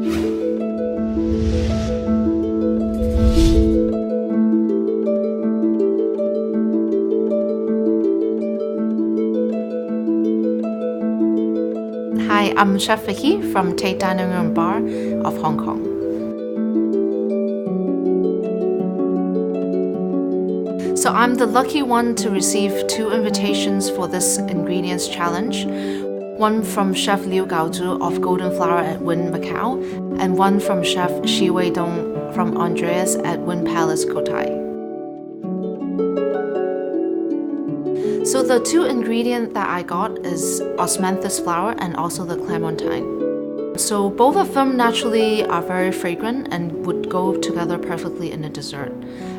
Hi, I'm Chef Vicky from Tate Dining Room Bar of Hong Kong. So I'm the lucky one to receive 2 invitations for this ingredients challenge. One from Chef Liu Gaozhu of Golden Flower at Wynn Macau, and one from Chef Shi Weidong from Andrea's at Wynn Palace, Cotai. So the 2 ingredients that I got is osmanthus flower and also the clementine. So both of them naturally are very fragrant and would go together perfectly in a dessert.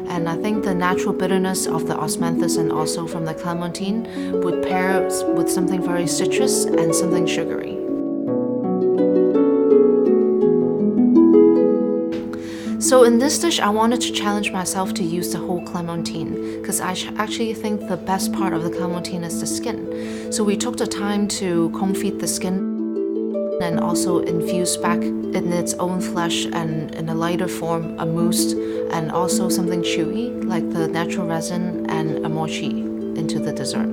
And I think the natural bitterness of the osmanthus and also from the clementine would pair with something very citrus and something sugary. So in this dish, I wanted to challenge myself to use the whole clementine because I actually think the best part of the clementine is the skin. So we took the time to confit the skin and also infuse back in its own flesh and in a lighter form a mousse and also something chewy like the natural resin and a mochi into the dessert.